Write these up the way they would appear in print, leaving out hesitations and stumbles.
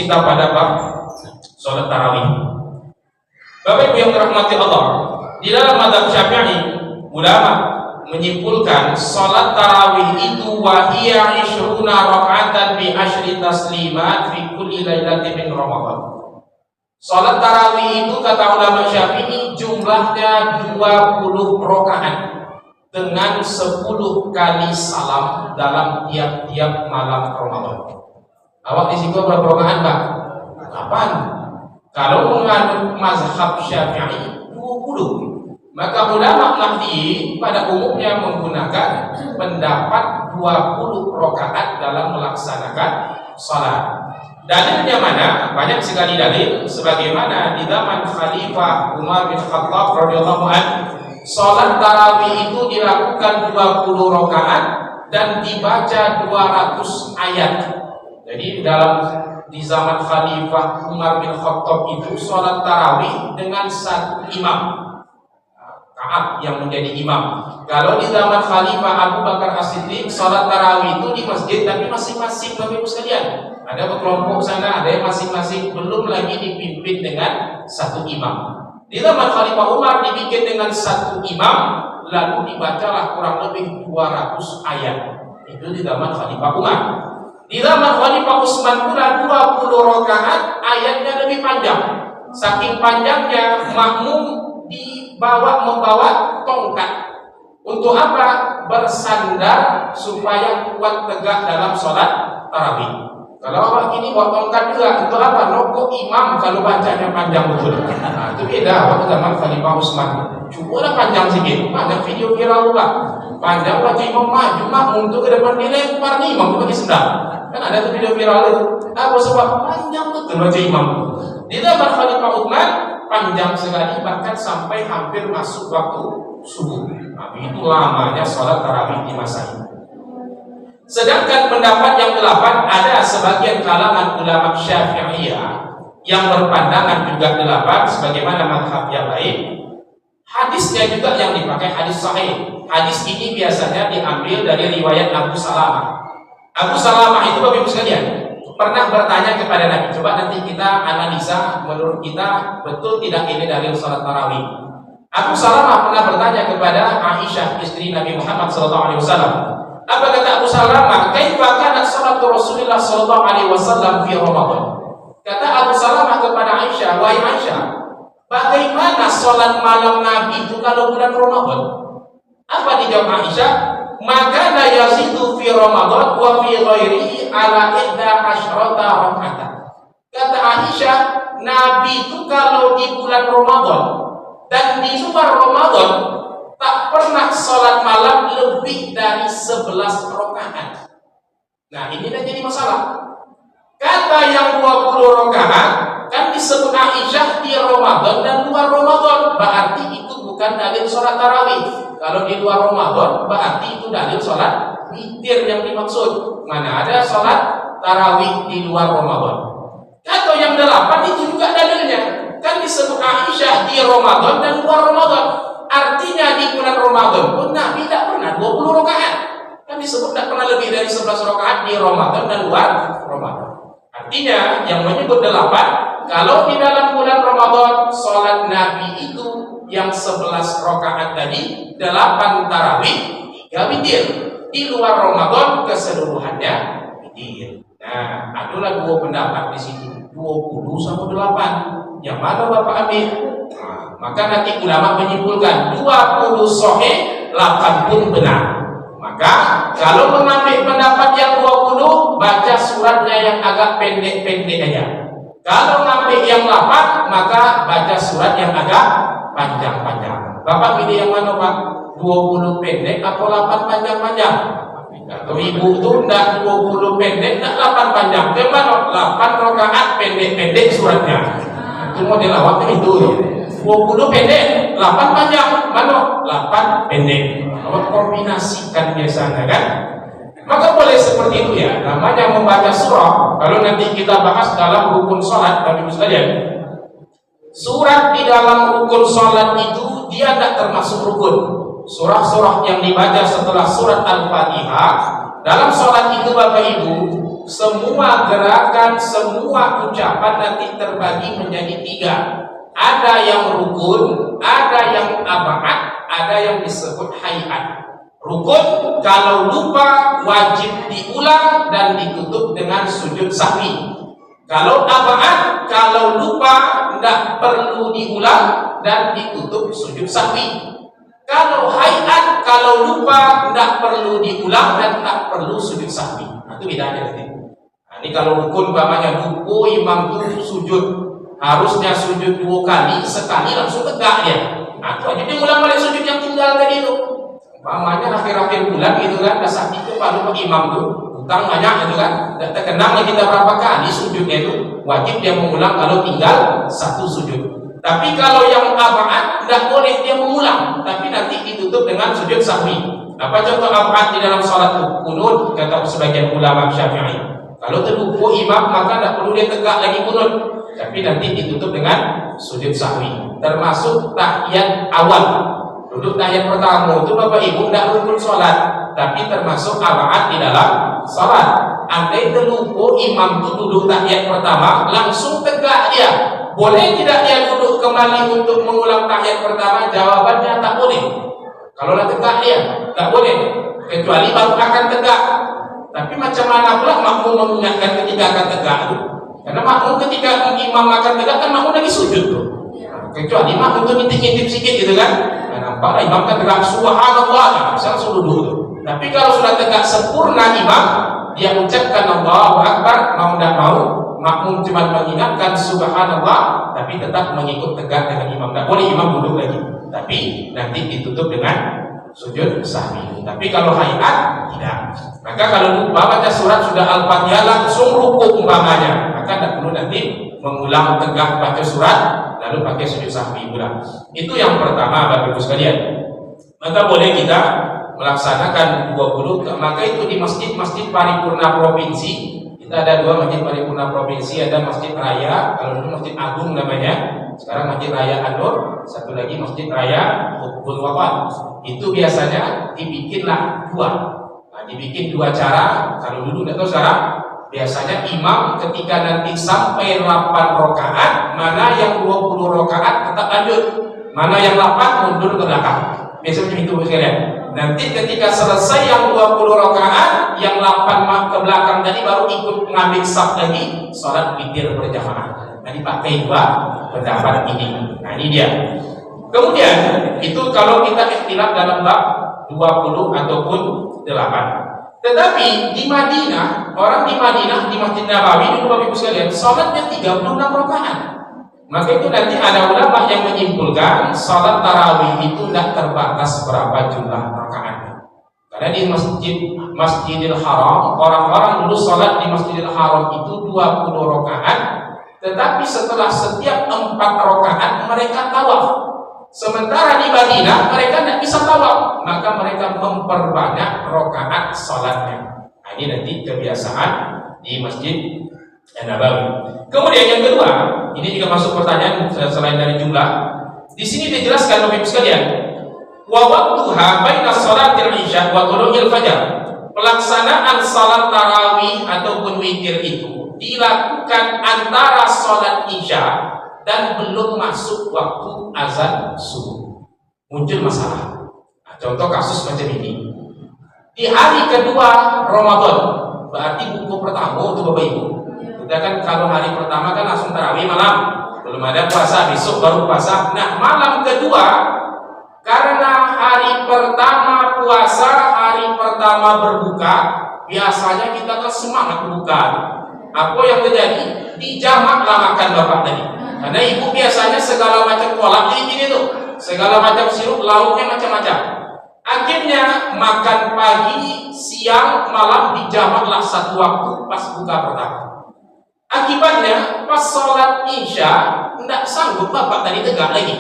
kita pada bab sholat tarawih. Bapak Ibu yang dirahmati Allah, di dalam mazhab Syafi'i ulama menyimpulkan sholat tarawih itu wahiya 20 rakaatan bi asyri taslimat fi kulli lailatin min Ramadan. Sholat tarawih itu kata ulama Syafi'i jumlahnya 20 rakaat dengan 10 kali salam dalam tiap-tiap malam Ramadan. Awak di situ berapa rakaat, Pak? 8. Kalau menganut mazhab Syafi'i 20. Maka ulama Nahdi pada umumnya menggunakan pendapat 20 rakaat dalam melaksanakan salat. Dalilnya mana? Banyak sekali dalil, sebagaimana di zaman Khalifah Umar bin Khattab radhiyallahu anhu, salat tarawih itu dilakukan 20 rakaat dan dibaca 200 ayat. Jadi di zaman Khalifah Umar bin Khattab itu salat tarawih dengan satu imam, Ka'ab yang menjadi imam. Kalau di zaman Khalifah Abu Bakar As-Siddiq, salat tarawih itu di masjid, tapi masing-masing Bapak Ibu sekalian. Ada berkelompok sana, ada yang masing-masing, belum lagi dipimpin dengan satu imam. Di zaman Khalifah Umar dibikin dengan satu imam, lalu dibacalah kurang lebih 200 ayat. Itu di zaman Khalifah Umar. Di zaman Khalifah Utsman pula 20 rakaat, ayatnya lebih panjang. Saking panjangnya, makmum membawa tongkat. Untuk apa? Bersandar supaya kuat tegak dalam sholat tarawih. Kalau awak gini bawa tongkat juga, untuk apa? Nokok imam kalau bacanya panjang betul. Nah, itu beda waktu zaman Khalifah Utsman. Cukup panjang sedikit. Ada video viral juga. Panjang baca imam maju, makmum untuk ke depan dilempar nih imam pakai sendal. Kan ada tuh video viral itu. Apa sebab panjang betul baca imam. Di zaman Khalifah Utsman panjang sekali, bahkan sampai hampir masuk waktu subuh. Nah, itu lamanya sholat tarawih di masa ini. Sedangkan pendapat yang 8, ada sebagian kalangan ulama Syafi'iyah yang berpandangan juga 8, sebagaimana mazhab yang lain. Hadisnya juga yang dipakai hadis sahih. Hadis ini biasanya diambil dari riwayat Abu Salamah. Abu Salamah itu Bapak Ibu sekalian pernah bertanya kepada Nabi. Coba nanti kita analisa, menurut kita betul tidak ini dalil salat tarawih. Abu Salamah pernah bertanya kepada Aisyah, istri Nabi Muhammad SAW. Apa kata Abu Salamah? Kaifa kanat salatu Rasulullah SAW fi Ramadan? Kata Abu Salamah kepada Aisyah, wahai Aisyah, bagaimana salat malam Nabi itu kalau bulan Ramadan? Apa dijawab Aisyah? Maka la yazidu fi Ramadan wa fi ghairihi ala 11 rakaat. Kata Aisyah, Nabi itu kalau di bulan Ramadan dan di luar Ramadan tak pernah sholat malam lebih dari 11 rakaat. Nah, ini dah jadi masalah. Kata yang 20 rakaat kan disebut Aisyah di Ramadan dan luar Ramadan, berarti itu bukan dalil sholat tarawih. Kalau di luar Ramadan berarti itu dalil sholat witir yang dimaksud. Mana ada sholat tarawih di luar Ramadan. Kata yang 8 itu juga dalilnya. Kan disebut Aisyah di Ramadan dan luar Ramadan. Artinya di bulan Ramadan pun Nabi tidak pernah 20 rakaat. Kan disebut tidak pernah lebih dari 11 rakaat di Ramadan dan luar Ramadan. Artinya yang menyebut 8, kalau di dalam bulan Ramadan sholat Nabi itu yang 11 rakaat tadi, 8 tarawih, 3 witir. Di luar Ramadan keseluruhannya witir. Nah, adalah 2 pendapat di situ, 20 sama 8. Yang mana Bapak ambil? Nah, maka nanti ulama menyimpulkan 20 sahih, 8 pun benar. Maka kalau mengambil pendapat yang 20, baca suratnya yang agak pendek-pendek aja. Kalau ngambil yang 8, maka baca surat yang agak panjang-panjang. Bapak pilih yang mana, Pak? 20 pendek atau 8 panjang-panjang? Atau ibu itu enggak 20 pendek, enggak 8 panjang. Gimana? 8 rakaat pendek-pendek suratnya. Itu model awaknya itu. 20 pendek, 8 panjang. Mana? 8 pendek. Awak kombinasikan biasanya kan? Maka boleh seperti itu ya. Namanya membaca surah. Kalau nanti kita bahas dalam rukun sholat, Bapak Ibu sekalian, surat di dalam rukun sholat itu dia tidak termasuk rukun. Surah-surah yang dibaca setelah surat Al-Fatihah dalam sholat itu Bapak Ibu semua gerakan, semua ucapan nanti terbagi menjadi 3. Ada yang rukun, ada yang ab'ad, ada yang disebut hayat. Rukun kalau lupa wajib diulang dan ditutup dengan sujud sahwi. Kalau ab'ad, kalau lupa tidak perlu diulang dan ditutup sujud sahwi. Kalau hayat, kalau lupa tidak perlu diulang dan tak perlu sujud sahwi. Nah, itu bedanya nanti. Nah, ini kalau rukun umpamanya ruku imam itu sujud, harusnya sujud 2 kali, sekali langsung tegak dia. Nah, itu aja dia ulang balik sujud yang tinggal tadi itu. Umpamanya akhir-akhir bulan gitu kan, dasar itu pada imam tuh utang banyak gitu kan, tidak terkenang lagi kita berapa kali sujudnya itu, wajib dia mengulang kalau tinggal 1 sujud. Tapi kalau yang ab'ad tidak boleh dia mengulang, tapi nanti ditutup dengan sujud sahwi. Apa contoh ab'ad di dalam salat kunut? Kata sebagian ulama Syafi'i, kalau terlupa imam maka tidak perlu dia tegak lagi kunut, tapi nanti ditutup dengan sujud sahwi. Termasuk tahiyat awal. Duduk tahiyat pertama itu Bapak Ibu tidak rukun sholat, tapi termasuk ab'ad di dalam sholat. Andai terlupa imam itu duduk tahiyat pertama langsung tegak dia, boleh tidak dia duduk kembali untuk mengulang tahiyat pertama? Jawabannya tak boleh. Kalau nak tegak dia tak boleh, kecuali baru akan tegak. Tapi macam mana pula makmum mengingatkan ketika akan tegak itu? Karena makmum ketika imam akan tegak kan makmum lagi sujud tuh. Kecuali makmum itu ngintip-ngintip sedikit gitu kan. Nampaklah imam kan tegak subhanallah, saya langsung duduk tuh. Tapi kalau sudah tegak sempurna imam, dia ucapkan Allahu Akbar, mau tidak mau, makmum cuma mengingatkan subhanallah, tapi tetap mengikut tegak dengan imam. Tidak boleh imam duduk lagi, tapi nanti ditutup dengan sujud sahwi. Tapi kalau hayat tidak. Maka kalau lupa baca surat sudah Al-Fatihah langsung rukuk umpamanya, maka tidak perlu nanti mengulang tegak baca surat lalu pakai sujud sahwi pula. Itu yang pertama Bapak Ibu sekalian. Maka boleh kita melaksanakan 20, maka itu di masjid-masjid paripurna provinsi. Kita ada 2 masjid paripurna provinsi, ada Masjid Raya, kalau dulu Masjid Agung namanya, sekarang Masjid Raya Anur, satu lagi Masjid Raya Hubul Wafat. Itu biasanya dibikinlah 2. Nah, dibikin 2 cara. Kalau dulu tidak tahu sekarang, biasanya imam ketika nanti sampai 8 rakaat, mana yang 20 rakaat tetap lanjut, mana yang 8 mundur ke belakang. Biasanya macam itu sekalian. Nanti ketika selesai yang 20 rakaat, yang 8 ke belakang tadi baru ikut mengambil saf lagi, sholat witir berjamaah. Nah, dipakai 2 pendapat ini. Nah, ini dia. Kemudian itu kalau kita ikhtilaf dalam bab 20 ataupun 8. Tetapi di Madinah, orang di Madinah di Masjid Nabawi dulu Bapak Ibu sekalian, salatnya 36 rakaat. Maka itu nanti ada ulama yang menyimpulkan salat tarawih itu tidak terbatas berapa jumlah rakaatnya. Karena di Masjidil Haram, orang-orang dulu salat di Masjidil Haram itu 20 rakaat, tetapi setelah setiap 4 rakaat mereka tawaf. Sementara di Madinah mereka tidak bisa tawaf, maka mereka memperbanyak rakaat salatnya. Nah, ini nanti kebiasaan di Masjid Nabawi. Kemudian yang kedua, ini juga masuk pertanyaan selain dari jumlah. Di sini dijelaskan Bapak Ibu sekalian, wa waqtuha baina shalatil isya wa thulu'il fajar. Pelaksanaan salat tarawih ataupun witir itu dilakukan antara salat isya dan belum masuk waktu azan subuh. Muncul masalah. Nah, contoh kasus macam ini. Di hari kedua Ramadan, berarti buku pertama untuk Bapak Ibu. Kita kan kalau hari pertama kan langsung tarawih malam, belum ada puasa, besok baru puasa. Nah, malam kedua, karena hari pertama puasa, hari pertama berbuka, biasanya kita kan semangat berbuka. Apa yang terjadi? Dijamaklah makan bapak tadi. Karena ibu biasanya segala macam kolak ini tuh, segala macam sirup, lauknya macam-macam. Akhirnya makan pagi, siang, malam dijamaklah satu waktu pas buka pertama. Akibatnya pas sholat isya tidak sanggup bapak tadi tegak lagi.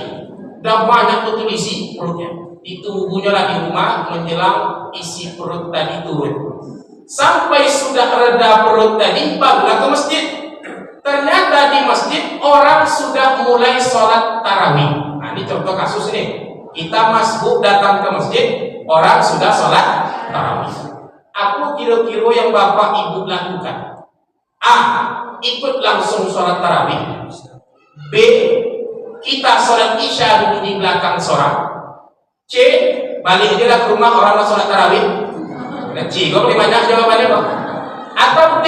Udah banyak betul isi perutnya. Ditunggunya lah di rumah menjelang isi perut tadi turun. Sampai sudah reda perut tadi barulah ke masjid. Ternyata di masjid orang sudah mulai sholat tarawih. Nah, ini contoh kasus ini. Kita masbuk datang ke masjid, orang sudah sholat tarawih. Apa kira-kira yang bapak ibu lakukan? A. Ikut langsung sholat tarawih. B. Kita sholat isya dulu di belakang sholat. C. Balik dia lah ke rumah orang sholat tarawih. Dan C. Kau boleh banyak jawabannya kok. Atau D.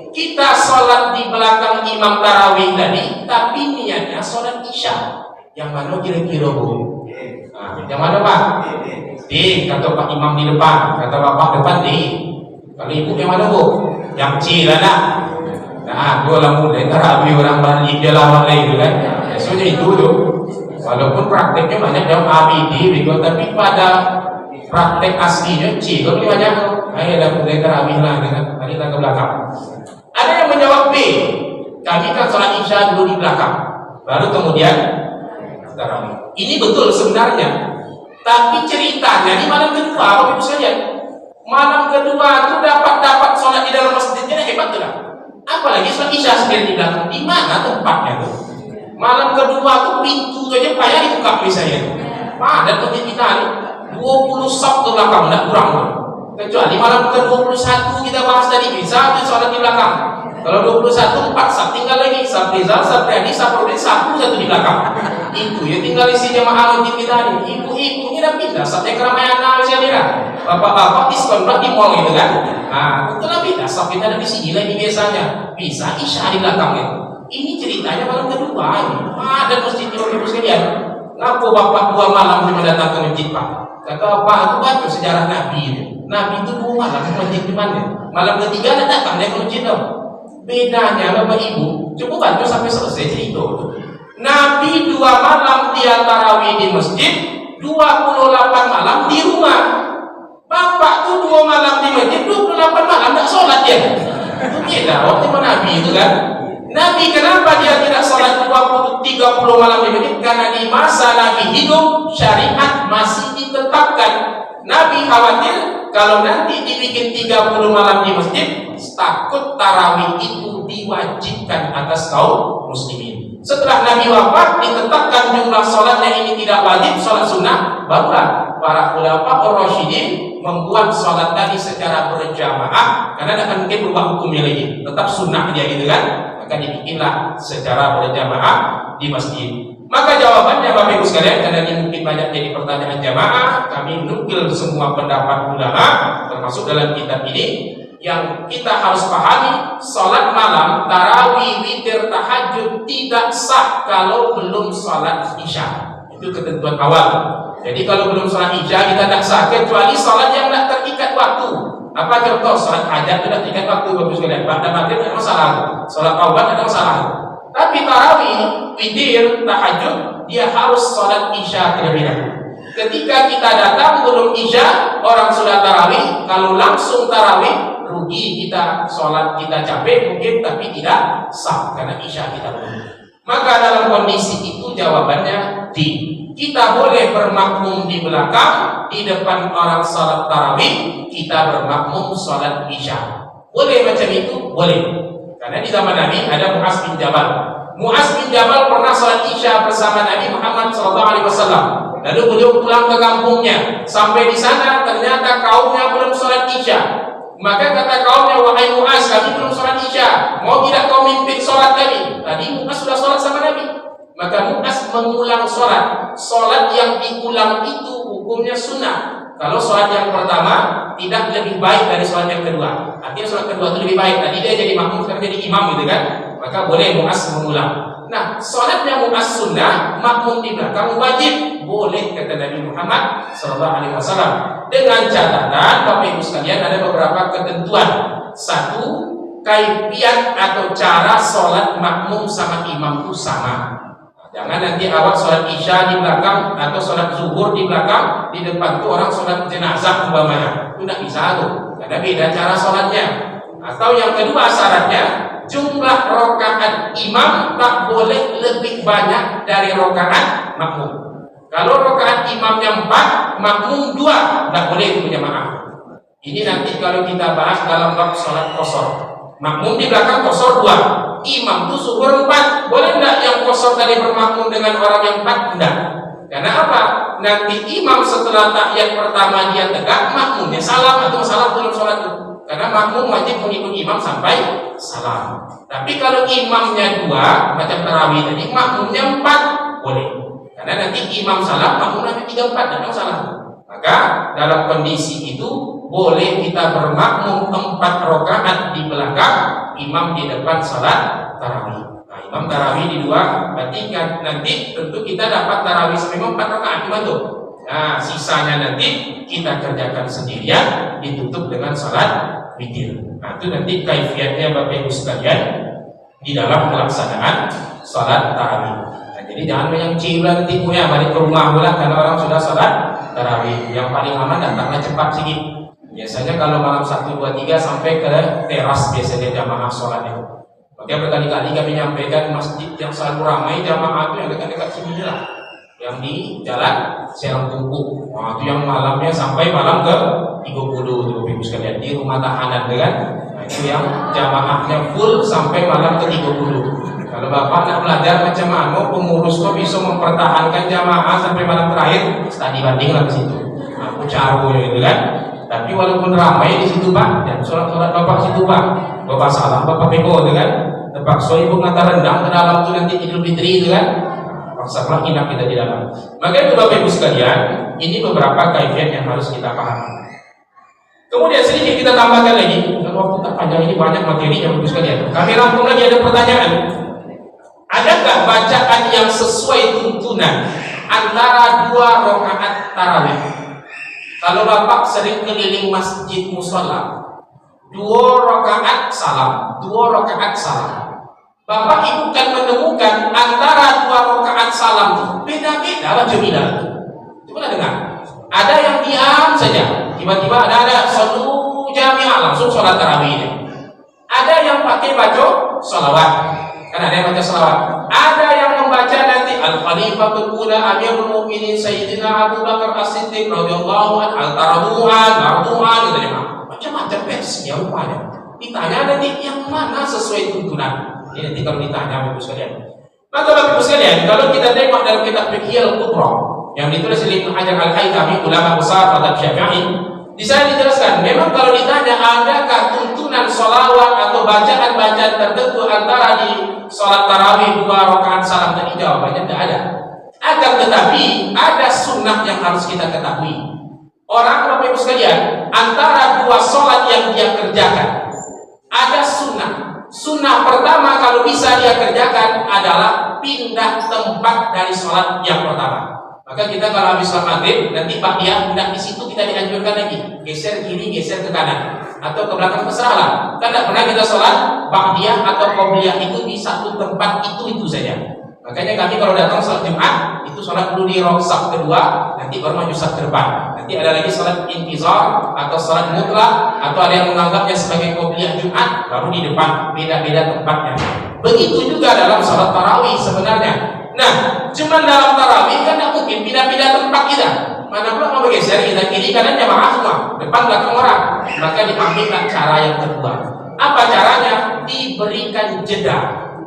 Kita sholat di belakang imam tarawih tadi, tapi niatnya sholat isya. Yang mana kira-kira bu? Nah, yang mana pak? D. Kata pak imam di depan, kata bapak depan D. Kalau ibu yang mana bu? Yang C lah nak. Nah, dua lah mulai tarawih orang balik dia lawak lagi kan? Biasanya itu tu. Walaupun prakteknya banyak yang ABD, tapi pada praktek aslinya C. Kalau boleh banyak, ayo dah mulai tarawih lah dengan balik ke belakang. Ada yang menjawab B. Kami kan sholat isya dulu di belakang, baru kemudian tarawih. Ini betul sebenarnya. Tapi ceritanya di malam kedua, Bapak Ibu sekalian, malam kedua itu dapat sholat di dalam masjidnya hebat tu lah. Apalagi sholat isya sendiri di belakang. Di mana tempatnya tu? Malam kedua tu pintu tu aja payah dibuka misalnya. Ada masjid kita ni 20 sab ke belakang, tidak kurang. Kecuali malam ke-21 kita bahas tadi bisa tu sholat di belakang. Kalau 21 4 sab tinggal lagi, sab Rizal, sab Riyadi, sab Rodin, satu di belakang. Itu ya tinggal isi jamaah masjid kita ni. Ibu-ibu ni dah pindah sabnya keramaian misalnya. Bapak-bapak diskon di mall gitu kan. Nah, itulah pindah sab kita ada di sini lagi biasanya. Bisa isya di belakangnya. Ini ceritanya malam kedua ini. Ada masjid Bapak Ibu sekalian. Ngaku bapak 2 malam cuma datang ke masjid pak. Kata pak, aku baca sejarah Nabi ini. Nabi itu 2 malam ke masjid di mana? Malam ketiga datang dia ke masjid tu. Bedanya Bapak Ibu, coba baca sampai selesai cerita tu. Nabi 2 malam dia tarawih di masjid, 28 malam di rumah. Bapak tu 2 malam di masjid, 28 malam tak solat dia. Itu beda waktu Nabi itu kan. Nabi kenapa dia tidak sholat 20-30 malam di masjid? Karena di masa Nabi hidup syariat masih ditetapkan. Nabi khawatir kalau nanti dibikin 30 malam di masjid, takut tarawih itu diwajibkan atas kaum muslimin. Setelah Nabi wafat ditetapkan jumlah sholatnya ini tidak wajib, sholat sunnah, barulah para ulama ar-rasyidin membuat sholat tadi secara berjamaah, karena akan mungkin berubah hukumnya lagi, tetap sunnah dia gitu kan. Maka dibikinlah secara berjamaah di masjid. Maka jawabannya Bapak Ibu sekalian, karena ini mungkin banyak jadi pertanyaan jamaah, kami menukil semua pendapat ulama termasuk dalam kitab ini. Yang kita harus pahami, sholat malam, tarawih, witir, tahajud tidak sah kalau belum sholat isya. Itu ketentuan awal. Jadi kalau belum sholat isya kita tidak sah, kecuali sholat yang tidak terikat waktu. Apa contoh? Sholat hajat tidak terikat waktu, bagus sekalian. Pada maghrib tidak masalah, sholat taubat tidak masalah. Tapi tarawih, witir, tahajud, dia harus sholat isya terlebih dahulu. Ketika kita datang belum isya, orang sudah tarawih. Kalau langsung tarawih, rugi kita, sholat kita capek mungkin, tapi tidak sah karena isya kita belum. Maka dalam kondisi itu jawabannya D. Kita boleh bermakmum di belakang, di depan orang sholat tarawih kita bermakmum sholat isya. Boleh macam itu? Boleh. Karena di zaman Nabi ada Mu'az bin Jabal. Mu'az bin Jabal pernah sholat isya bersama Nabi Muhammad SAW. Lalu beliau pulang ke kampungnya. Sampai di sana ternyata kaumnya belum sholat isya. Maka kata kaumnya, wahai Mu'az, kami belum sholat isya, mau tidak kau mimpin sholat kami? Tadi Mu'az sudah sholat sama Nabi. Maka Mu'az mengulang sholat. Sholat yang diulang itu hukumnya sunnah. Kalau sholat yang pertama tidak lebih baik dari sholat yang kedua. Artinya sholat kedua itu lebih baik. Tadi dia jadi makmum, sekarang jadi imam gitu kan. Maka boleh Mu'az mengulang. Nah, sholatnya Mu'az sunnah, makmum di belakang wajib. Boleh kata Nabi Muhammad SAW. Dengan catatan Bapak Ibu sekalian ada beberapa ketentuan. Satu, kaifiat atau cara sholat makmum sama imam itu sama. Jangan nanti awak sholat isya di belakang atau sholat zuhur di belakang, di depan tuh orang sholat jenazah umpamanya. Itu tidak bisa tuh, karena beda cara sholatnya. Atau yang kedua syaratnya, jumlah rakaat imam tak boleh lebih banyak dari rakaat makmum. Kalau rakaat imamnya 4, makmum 2, tidak boleh itu berjamaah. Ini nanti kalau kita bahas dalam bab sholat qashar. Makmum di belakang qashar 2, imam itu zuhur 4. Boleh tidak yang qashar tadi bermakmum dengan orang yang 4? Tidak. Karena apa? Nanti imam setelah tahiyat pertama dia tegak, makmumnya salam atau salam dalam sholat itu. Karena makmum wajib mengikut imam sampai salam. Tapi kalau imamnya 2 macam tarawih tadi, makmumnya 4 boleh. Karena nanti imam salam, makmum nanti 3 4 dan salam. Maka dalam kondisi itu boleh kita bermakmum 4 rakaat di belakang, imam di depan salat tarawih. Nah, imam tarawih di 2, berarti kan nanti tentu kita dapat tarawih sampai 4 rakaat cuma tuh. Nah, sisanya nanti kita kerjakan sendirian, ditutup dengan salat witir. Nah, itu nanti kaifiatnya Bapak Ibu sekalian di dalam pelaksanaan salat tarawih. Nah, jadi jangan yang ciulan tipunya balik ke rumah pula karena orang sudah salat tarawih. Yang paling aman datanglah cepat sedikit. Biasanya kalau malam 1, 2, 3 sampai ke teras biasanya jamaah sholat itu. Makanya berkali-kali kami menyampaikan masjid yang selalu ramai jamaah itu yang dekat-dekat sini lah, yang di jalan Serang Tungku. Nah, itu yang malamnya sampai malam ke 30 tuh ibu sekalian di rumah tahanan kan. Nah, itu yang jamaahnya full sampai malam ke 30. Kalau bapak nak belajar macam mana pengurus kok bisa mempertahankan jamaah sampai malam terakhir, studi banding lah ke situ. Aku caro gitu kan. Tapi walaupun ramai di situ pak, dan sholat bapak situ pak, bapak salah bapak bego gitu kan. Terpaksa ibu ngata rendang ke dalam tuh nanti Idul Fitri itu kan. Paksalah inap kita di dalam. Maka itu Bapak Ibu sekalian, ini beberapa kaifiat yang harus kita pahami. Kemudian sedikit kita tambahkan lagi, dan waktu tak panjang ini banyak materi yang Bapak Ibu sekalian. Kami rangkum lagi ada pertanyaan. Adakah bacaan yang sesuai tuntunan antara 2 rakaat tarawih? Kalau Bapak sering keliling masjid musola, 2 rakaat salam, 2 rakaat salam. Bapak Ibu kan menemukan antara 2 rakaat salam itu beda-beda baca bila. Coba dengar. Ada yang diam saja, tiba-tiba ada satu jamiah langsung sholat tarawih. Ada yang pakai baca salawat, kan ada yang baca salawat. Ada yang membaca nanti Al-Khalifatul Ula Amirul Mukminin Sayyidina Abu Bakar As-Siddiq radhiyallahu anhu al-Tarabu'an, mardu'an gitu ya. Macam-macam versinya rupanya. Ditanya nanti yang mana sesuai tuntunan. Ini nanti kalau ditanya Bapak Ibu sekalian. Maka Bapak Ibu sekalian, kalau kita tengok dalam kitab Fiqh Al-Kubra yang ditulis oleh Ibnu Hajar Al-Haytami, ulama besar mazhab Syafi'i, di sana dijelaskan memang kalau ditanya adakah tuntunan sholawat atau bacaan-bacaan tertentu antara di sholat tarawih 2 rakaat salam tadi, jawabannya tidak ada. Akan tetapi ada sunnah yang harus kita ketahui. Orang Bapak Ibu sekalian, antara 2 sholat yang dia kerjakan ada sunnah. Sunnah pertama kalau bisa dia kerjakan adalah pindah tempat dari sholat yang pertama. Maka kita kalau habis sholat maghrib nanti ba'diyah pindah di situ, kita dianjurkan lagi geser kiri, geser ke kanan atau ke belakang, terserahlah. Kan tidak pernah kita sholat ba'diyah atau qobliyah itu di satu tempat itu saja. Makanya kami kalau datang sholat Jumat itu sholat dulu di saf kedua, nanti baru maju saf depan. Nanti ada lagi sholat intizar atau sholat mutlak, atau ada yang menganggapnya sebagai qobliyah Jumat, baru di depan, beda-beda tempatnya. Begitu juga dalam sholat tarawih sebenarnya. Nah, cuma dalam tarawih kan tidak mungkin pindah-pindah tempat kita. Mana pula mau bergeser kita kiri kanan jamaah semua, depan belakang orang. Maka diambilkan cara yang kedua. Apa caranya? Diberikan jeda,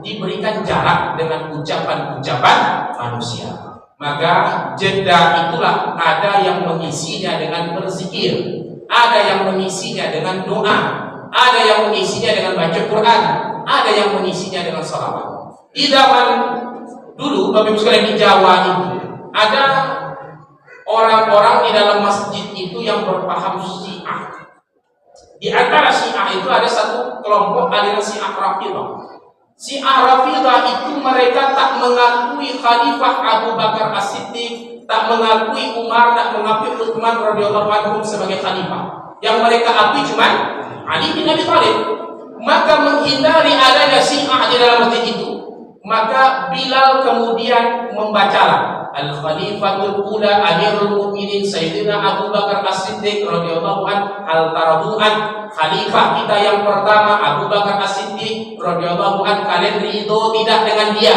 diberikan jarak dengan ucapan-ucapan manusia. Maka jeda itulah ada yang mengisinya dengan berzikir, ada yang mengisinya dengan doa, ada yang mengisinya dengan baca Quran, ada yang mengisinya dengan salawat. Di zaman dulu Bapak Ibu sekalian di Jawa itu ada orang-orang di dalam masjid itu yang berpaham Syiah. Di antara Syiah itu ada satu kelompok aliran Syiah Rafidhah. Syiah Rafidhah itu mereka tak mengakui Khalifah Abu Bakar As-Siddiq, tak mengakui Umar, tak mengakui Utsman radhiyallahu anhum sebagai khalifah. Yang mereka akui cuma Ali bin Abi Thalib. Maka menghindari adanya Syiah di dalam masjid itu, maka Bilal kemudian membacalah Al-Khalifatul Ula Amirul Mukminin Sayyidina Abu Bakar As-Siddiq radhiyallahu anhu al-Tarabu'an, khalifah kita yang pertama Abu Bakar As-Siddiq radhiyallahu anhu, kalian ridho tidak dengan dia?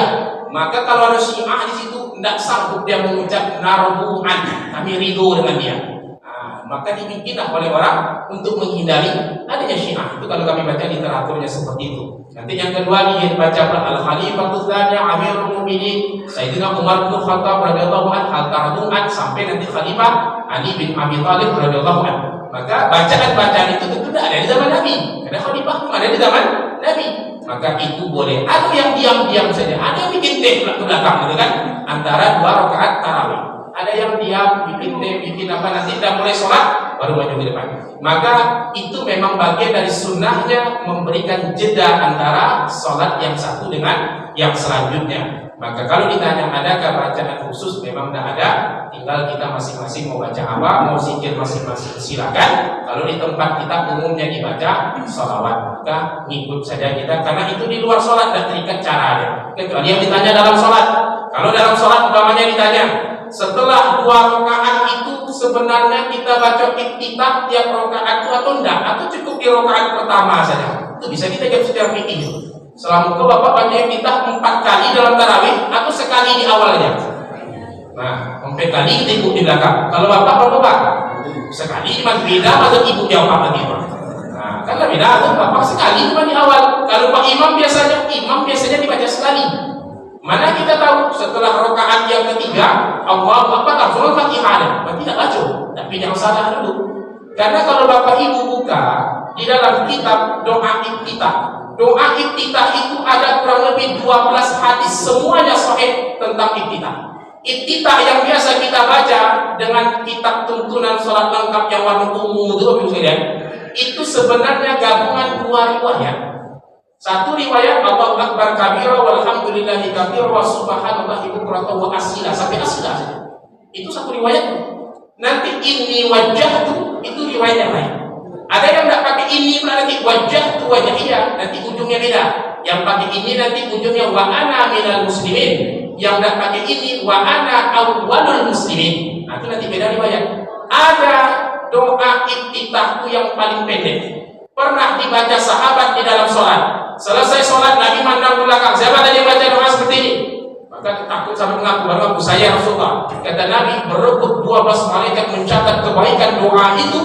Maka kalau ada Syiah di situ tidak sanggup dia mengucap narbu'an, kami ridho dengan dia. Nah, maka dibikinlah oleh orang untuk menghindari adanya Syiah. Itu kalau kami baca literaturnya seperti itu. Nanti yang kedua dibaca Al-Khalifatul Tsani Amirul Mukminin Sayyidina Umar bin Khattab radhiyallahu anhu al-Taradum sampai nanti Khalifah Ali bin Abi Thalib radhiyallahu anhu. Maka bacaan-bacaan itu tentu tidak ada di zaman Nabi. Karena Khalifah ada di zaman Nabi. Maka itu boleh. Ada yang diam-diam saja. Ada yang bikin teh ke belakang, gitu kan? Antara 2 rakaat tarawih. Ada yang diam, bikin teh, bikin apa, nanti tidak mulai sholat baru maju ke depan. Maka itu memang bagian dari sunnahnya memberikan jeda antara sholat yang satu dengan yang selanjutnya. Maka kalau ditanya adakah bacaan khusus, memang tidak ada. Tinggal kita masing-masing mau baca apa, mau zikir masing-masing silakan. Kalau di tempat kita umumnya dibaca sholawat, maka ngikut saja kita, karena itu di luar sholat dan terikat caranya. Kecuali yang ditanya dalam sholat. Kalau dalam sholat umpamanya ditanya, setelah 2 rakaat itu sebenarnya kita baca iftitah tiap rakaat itu atau enggak? Atau cukup di rakaat pertama saja? Itu bisa kita jawab secara fikih. Selama itu Bapak baca iftitah 4 kali dalam tarawih atau sekali di awalnya? Nah, 4 kali kita ikut di belakang. Kalau Bapak berapa Pak? Sekali, cuma beda atau ibu jawab apa lagi Pak? Nah, kan beda atau Bapak sekali cuma di awal. Kalau Pak imam biasanya dibaca sekali. Mana kita tahu setelah rakaat yang ketiga Allahu Akbar langsung Fatihah, berarti tidak baca, tapi jangan salah dulu. Karena kalau Bapak Ibu buka di dalam kitab doa iftitah itu ada kurang lebih 12 hadis, semuanya sahih tentang iftitah. Iftitah yang biasa kita baca dengan kitab tuntunan salat lengkap yang warna ungu itu sebenarnya gabungan 2 riwayat. Satu riwayat Allahu Akbar kabira walhamdulillahi kabira wa subhanallahi bukratan wa asila sampai asila saja. Itu satu riwayat. Nanti inni wajjahtu itu riwayat yang lain. Ada yang tidak pakai ini nanti wajjahtu wajhiyah, nanti ujungnya beda. Yang pakai ini nanti ujungnya wa ana minal muslimin. Yang tidak pakai ini wa ana awwalul muslimin. Nah, itu nanti beda riwayat. Ada doa iftitahku yang paling pendek. Pernah dibaca sahabat di dalam sholat. Selesai sholat Nabi mandang ke belakang. Siapa tadi baca doa seperti ini? Maka takut sampai mengaku saya Rasulullah. Kata Nabi, berebut 12 malaikat mencatat kebaikan doa itu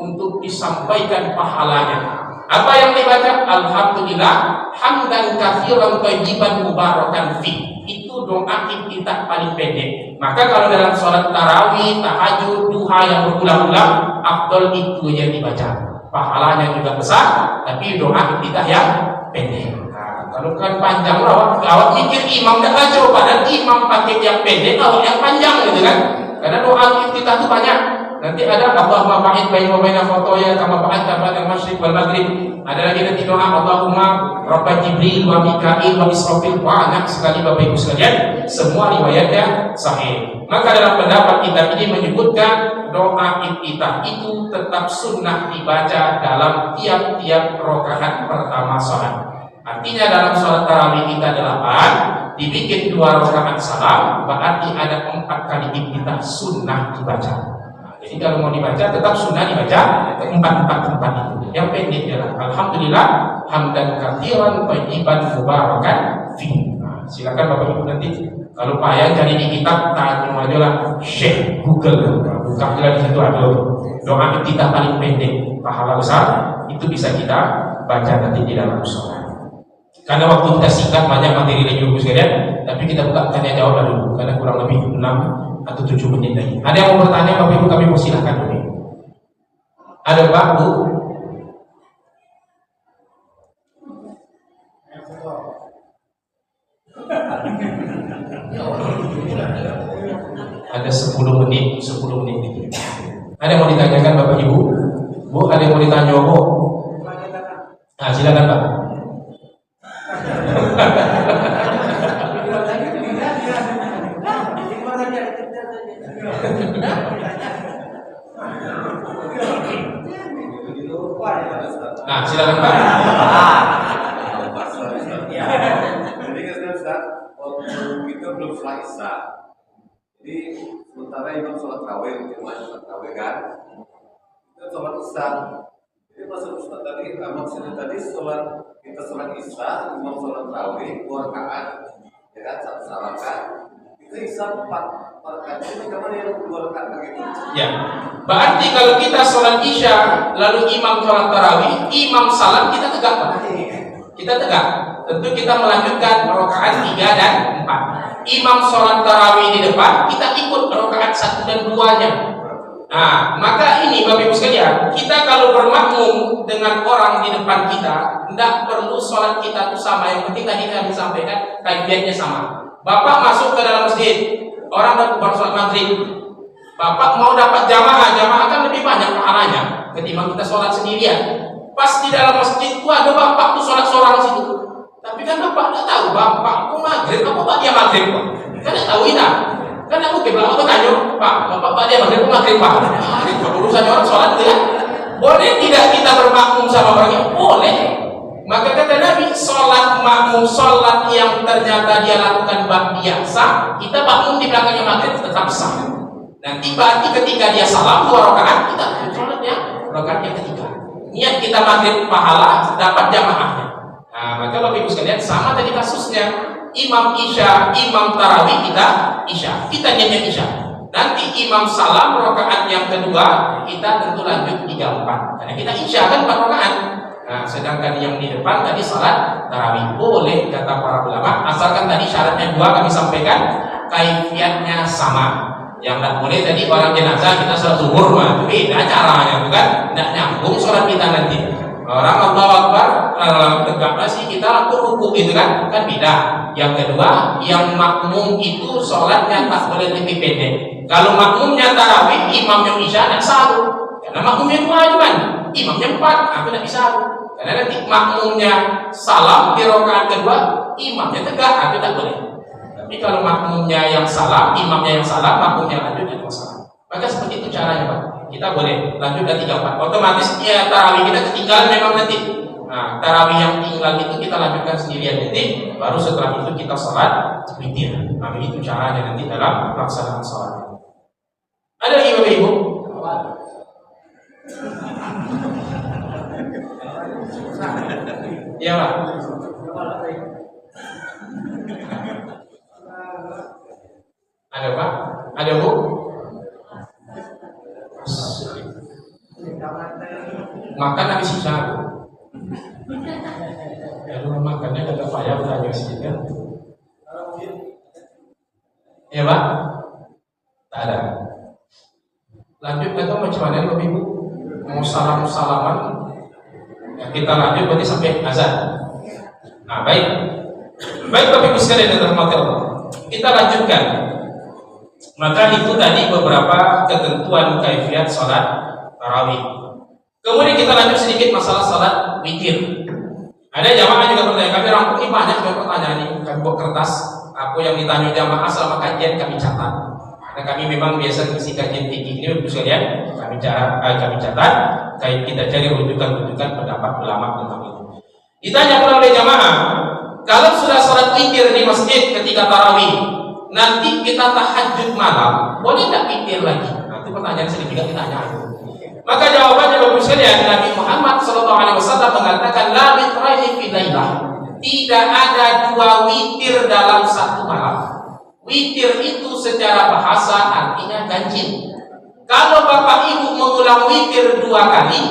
untuk disampaikan pahalanya. Apa yang dibaca? Alhamdulillah hamdan katsiran thayyiban mubarakan fi. Itu doa iftitah paling pendek. Maka kalau dalam sholat tarawih, tahajud, duha yang berulang-ulang, afdal itu yang dibaca. Pahalanya juga besar, tapi doa iftitah yang pendek. Nah, kalau kan panjang awak mikir imam dah baca, padahal imam pakai yang pendek, awak yang panjang gitu kan? Karena doa iftitah itu banyak. Nanti ada Allahumma ba'id baini wa baina khotoya kama ba'adta bainal masyriq wal maghrib. Ada lagi nanti doa Allahumma Rabba Jibril wa Mikail wa Israfil. Banyak sekali Bapak Ibu sekalian, semua riwayatnya sahih. Maka dalam pendapat kita ini menyebutkan doa iftitah itu tetap sunnah dibaca dalam tiap-tiap rakaat pertama sholat. Artinya dalam sholat tarawih kita 8, dibikin 2 rakaat salam, berarti ada 4 kali iftitah sunnah dibaca. Jadi kalau mau dibaca tetap sunnah dibaca 4 itu. Yang pendek adalah Alhamdulillah hamdan katsiran thayyiban mubarakan fi. Nah, silakan Bapak Ibu nanti kalau payah cari di kitab, tanya aja lah Syekh Google, buka aja di situ ada doa iftitah paling pendek, pahala besar, itu bisa kita baca nanti di dalam sholat. Karena waktu kita singkat banyak materi lagi Bapak sekalian, tapi kita buka tanya jawab dulu karena kurang lebih 6 atau 7 menit lagi. Ada yang mau bertanya Bapak Ibu, kami persilahkan dulu. Ada Pak Bu? Ada 10 menit gitu. Ada yang mau ditanyakan Bapak Ibu? Bu, ada yang mau ditanya Bu? Nah, silakan Pak. Nah, silakan Pak. Jadi kan Ustaz, waktu kita belum sholat Isya. Jadi sementara imam sholat tarawih, sholat tarawih kan, kita sholat Isya. Jadi maksud Ustaz tadi, maksudnya tadi kita sholat Isya, imam sholat tarawih, 2 rakaat, ya kan, 1 salam kan. Itu Isya 4 rakaat. Ini kemana yang 2 rakaat begitu? Ya, berarti kalau kita sholat isya lalu imam sholat tarawih, imam salam kita tegak Pak. Kita tegak. Tentu kita melanjutkan rakaat 3 dan 4. Imam sholat tarawih di depan, kita ikut rakaat 1 dan 2-nya. Nah, maka ini Bapak Ibu sekalian, kita kalau bermakmum dengan orang di depan kita, tidak perlu sholat kita itu sama. Yang penting tadi kami sampaikan kaifiatnya sama. Bapak masuk ke dalam masjid, orang dah bubar sholat maghrib. Bapak mau dapat jamaah kan lebih banyak pahalanya ketimbang kita sholat sendirian. Pas di dalam masjid itu ada bapak tuh sholat seorang situ. Tapi kan bapak tidak tahu bapak aku maghrib apa dia maghrib Pak. Kan tidak tahu ini. Kan aku kebelakang aku tanya bapak dia maghrib maghrib Pak. Itu urusan orang sholat itu ya. Boleh tidak kita bermakmum sama orang ini? Boleh. Maka kata Nabi, sholat makmum, sholat yang ternyata dia lakukan biasa, kita makmum di belakangnya maghrib tetap sah. Nanti berarti ketika dia salam 2 rakaat, kita sholatnya rakaat yang ketiga. Niat kita maghrib pahala, dapat jamaahnya. Nah, maka Bapak Ibu sekalian sama tadi kasusnya. Imam isya, imam tarawih kita isya, kita nyanyi isya. Nanti imam salam rakaat yang kedua, kita tentu lanjut 3-4. Karena kita isya kan 4 rakaat. Nah, sedangkan yang di depan tadi salat tarawih boleh kata para ulama, asalkan tadi syaratnya 2 kami sampaikan, kaifiatnya sama. Yang tidak boleh tadi orang jenazah kita sholat zuhur mah itu beda caranya, bukan? Tidak nyambung sholat kita nanti. Orang Allahu Akbar tegaklah sih kita lakukan rukuk itu kan beda. Yang kedua, yang makmum itu sholatnya tak boleh lebih pendek. Kalau makmumnya tarawih, imamnya isya tidak sahur. Karena makmumnya 2 aja kan, imamnya 4, aku tidak bisa. Karena nanti makmumnya salam di rakaat kedua, imamnya tegak, aku tak boleh. Tapi kalau makmumnya yang salam, imamnya yang salam, makmumnya lanjut dan salam. Maka seperti itu caranya Pak. Kita boleh lanjut dan 3-4. Otomatis ya tarawih kita ketinggalan memang nanti. Nah, tarawih yang tinggal itu kita lanjutkan sendirian nanti. Baru setelah itu kita sholat witir. Nah, itu caranya nanti dalam pelaksanaan sholat. Ada lagi Bapak Ibu? Iya Pak. Ada Pak? Ada Bu? Makan habis sisa Bu. Ya lu makannya agak payah udah habis kan? Iya Pak? Tak ada. Lanjut atau macam mana Bapak Ibu? Mau salaman? Ya, kita lanjut berarti sampai azan. Nah, baik Bapak Ibu sekalian yang dirahmati Allah. Kita lanjutkan. Maka itu tadi beberapa ketentuan kaifiat salat tarawih. Kemudian kita lanjut sedikit masalah salat witir. Ada jamaah juga bertanya, kami rangkum ini banyak pertanyaan ini. Kami buat kertas, aku yang ditanya jamaah selama kajian kami catat. Karena kami memang biasa mengisi kajian tinggi ini, Bapak sekalian, kami catat, kita cari rujukan-rujukan pendapat ulama tentang itu. Ditanya pula oleh jamaah, kalau sudah salat witir di masjid ketika tarawih, nanti kita tahajud malam, boleh tidak witir lagi? Nah, itu pertanyaan sering juga ditanya. Maka jawabannya Bapak sekalian, Nabi Muhammad SAW mengatakan la witraini fi lailah. Tidak ada 2 witir dalam satu malam. Witir itu secara bahasa artinya ganjil. Kalau Bapak Ibu mengulang witir 2 kali,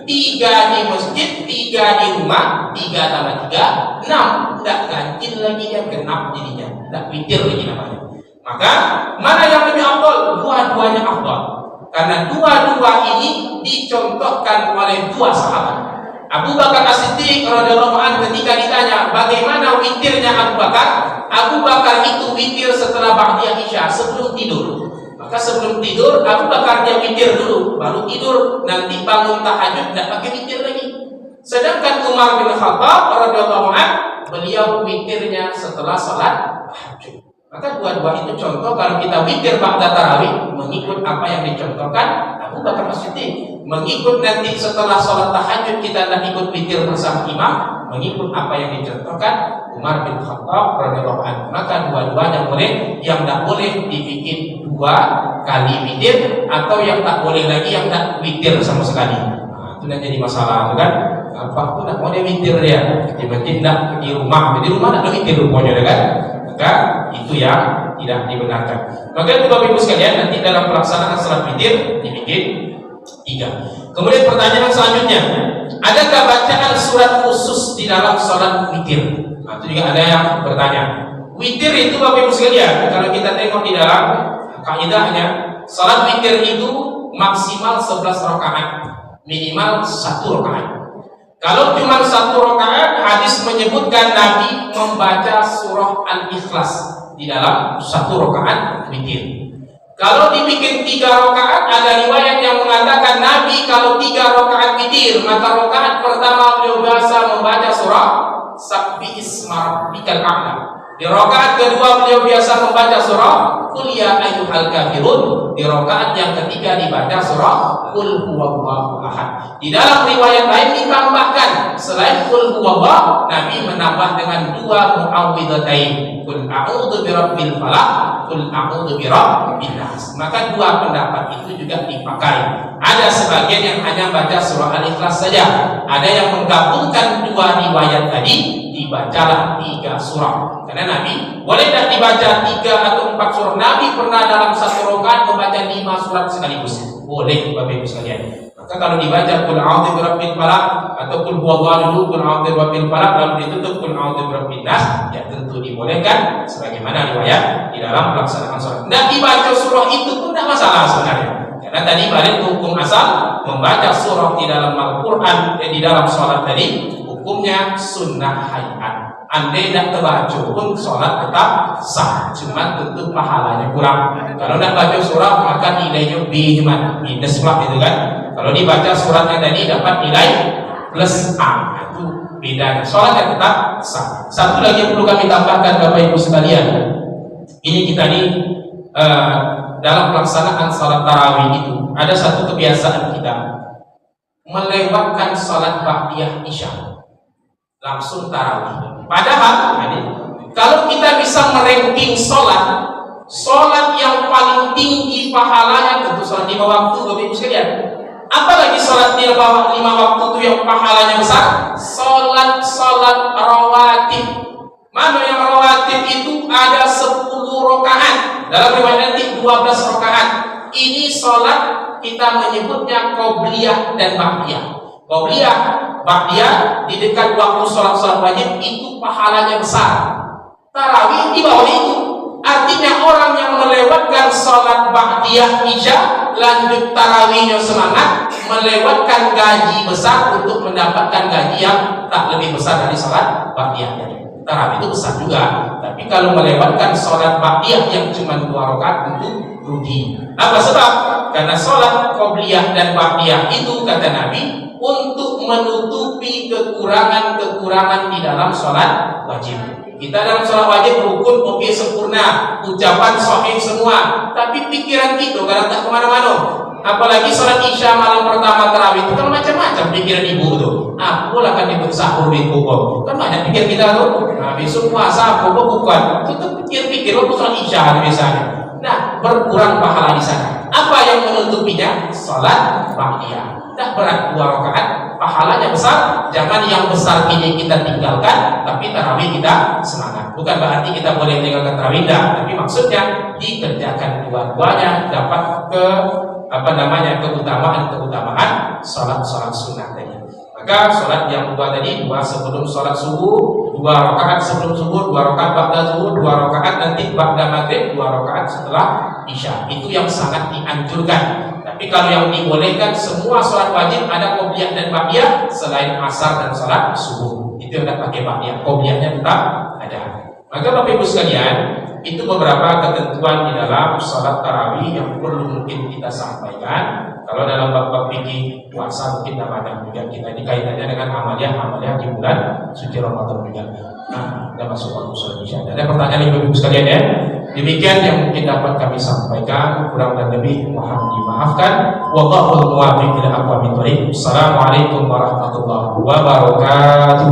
3 di masjid, 3 di rumah, 3 tambah 3, 6. Tidak ganjil lagi, dia genap jadinya. Tidak witir lagi namanya. Maka mana yang lebih afdal? Dua-duanya afdal. Karena dua-dua ini dicontohkan oleh 2 sahabat. Abu Bakar As-Siddiq radhiyallahu anhu ketika ditanya bagaimana witirnya Abu Bakar itu witir setelah ba'diyah isya, sebelum tidur. Maka sebelum tidur Abu Bakar dia witir dulu, baru tidur, nanti bangun tahajud tidak pakai witir lagi. Sedangkan Umar bin Khattab radhiyallahu anhu beliau witirnya setelah salat tahajud. Maka dua-dua itu contoh kalau kita witir ba'da tarawih mengikut apa yang dicontohkan Abu Bakar As-Siddiq. Mengikut nanti setelah sholat tahajud kita tidak ikut witir bersama imam, mengikut apa yang dicontohkan Umar bin Khattab radhiyallahu anhu. Maka dua-duanya boleh, yang tidak boleh dibikin 2 kali witir, atau yang tak boleh lagi yang tak witir sama sekali. Nah, itu yang jadi masalah, kan? Apa itu tidak boleh witir dia di masjid, di rumah. Di rumah tidak witir rupanya, kan? maka itu yang tidak dibenarkan. Maka itu Bapak Ibu sekalian, nanti dalam pelaksanaan salat witir dibikin 3. Kemudian pertanyaan selanjutnya, adakah bacaan surat khusus di dalam salat witir? Nah, itu juga ada yang bertanya. Witir itu Bapak Ibu sekalian, kalau kita tengok di dalam kaidahnya, salat witir itu maksimal 11 rakaat, minimal 1 rakaat. Kalau cuma 1 rakaat, hadis menyebutkan Nabi membaca surah Al-Ikhlas di dalam 1 rakaat witir. Kalau dibikin 3 rakaat, ada riwayat yang mengatakan Nabi kalau 3 rakaat witir, maka rakaat pertama beliau biasa membaca surah Sabbi Isma Rabbikal A'la. Di rakaat kedua beliau biasa membaca surah Qul ya ayyuhal kafirun. Di rakaat yang ketiga dibaca surah Qul huwallahu ahad. Di dalam riwayat lain ditambahkan selain Qul huwallahu, Nabi menambah dengan 2 muawwidhatain, Qul a'udzu birabbil falaq, Qul a'udzu birabbin nas. Maka 2 pendapat itu juga dipakai. Ada sebagian yang hanya baca surah Al-Ikhlas saja. Ada yang menggabungkan 2 riwayat tadi, dibacalah 3 surah. Karena Nabi boleh tidak dibaca 3 atau 4 surah. Nabi pernah dalam 1 rakaat membaca 5 surat sekaligus. Boleh Bapak Ibu sekalian. Maka kalau dibaca Qul a'udzu birabbil falaq atau Qul huwallahu dulu, Qul a'udzu birabbil falaq lalu ditutup Qul a'udzu birabbin nas, ya tentu dibolehkan sebagaimana riwayat di dalam pelaksanaan salat. Tidak dibaca surah itu pun tidak masalah sebenarnya. Karena tadi balik hukum asal membaca surah di dalam Al-Qur'an di dalam salat tadi hukumnya sunnah hayat. Andai tidak terbaca pun sholat tetap sah, cuma tentu pahalanya kurang. Kalau tidak baca surah maka nilainya minus pula gitu kan. Kalau dibaca suratnya tadi dapat nilai plus A, itu bedanya. Sholatnya tetap sah. Satu lagi yang perlu kami tambahkan Bapak Ibu sekalian, ini kita dalam pelaksanaan sholat tarawih itu ada satu kebiasaan kita melewatkan sholat ba'diyah isya langsung tarawih. Padahal kalau kita bisa meranking sholat yang paling tinggi pahalanya tentu sholat 5 waktu Bapak Ibu sekalian. Apalagi sholat 5 waktu itu yang pahalanya besar, sholat rawatib. Mana yang rawatib itu ada 10 rakaat, dalam riwayat nanti 12 rakaat. Ini sholat kita menyebutnya qobliyah dan ba'diyah. Qobliyah, ba'diyah di dekat waktu sholat wajib itu pahalanya besar. Tarawih di bawah itu. Artinya orang yang melewatkan sholat ba'diyah isya lanjut tarawihnya semangat, melewatkan gaji besar untuk mendapatkan gaji yang tak lebih besar dari sholat ba'diyah. Tarawih itu besar juga, tapi kalau melewatkan sholat ba'diyah yang cuma 2 rakaat tentu rugi. Apa sebab? Karena sholat qobliyah dan ba'diyah itu kata Nabi untuk menutupi kekurangan-kekurangan di dalam sholat wajib. Kita dalam sholat wajib rukun oke sempurna, ucapan sahih semua, tapi pikiran kita kadang tak kemana-mana. Apalagi sholat isya malam pertama tarawih itu kan macam-macam pikiran ibu tuh. Apalah kan ikut sahur di kubur, kan banyak pikir kita tuh. Nah, besok puasa kubur bukan, kita pikir-pikir waktu sholat isya misalnya. Nah, berkurang pahala di sana. Apa yang menutupinya? Sholat ba'diyah. Dah berat 2 rakaat, pahalanya besar. Jangan yang besar ini kita tinggalkan, tapi tarawih kita semangat. Bukan berarti kita boleh tinggalkan tarawih, tapi maksudnya dikerjakan dua-duanya dapat keutamaan sholat sunnah tadi. Maka sholat yang 2 tadi, 2 sebelum sholat subuh, 2 rakaat sebelum subuh, 2 rakaat ba'da subuh, 2 rakaat nanti ba'da maghrib, 2 rakaat setelah isya. Itu yang sangat dianjurkan. Tapi kalau yang dibolehkan semua sholat wajib ada qobliyah dan ba'diyah selain asar dan sholat subuh. Itu yang tidak pakai ba'diyah, qobliyahnya tetap ada. Maka Bapak Ibu sekalian, itu beberapa ketentuan di dalam sholat tarawih yang perlu mungkin kita sampaikan. Kalau dalam bab-bab fikih puasa mungkin banyak juga kita ini kaitannya dengan amalia di bulan suci Ramadan juga. Nah, kita masuk waktu sholat isya. Ada pertanyaan Ibu sekalian ya? Demikian yang mungkin dapat kami sampaikan, kurang dan lebih mohon dimaafkan. Wallahul muwaffiq ila aqwamit thoriq. Assalamualaikum warahmatullahi wabarakatuh.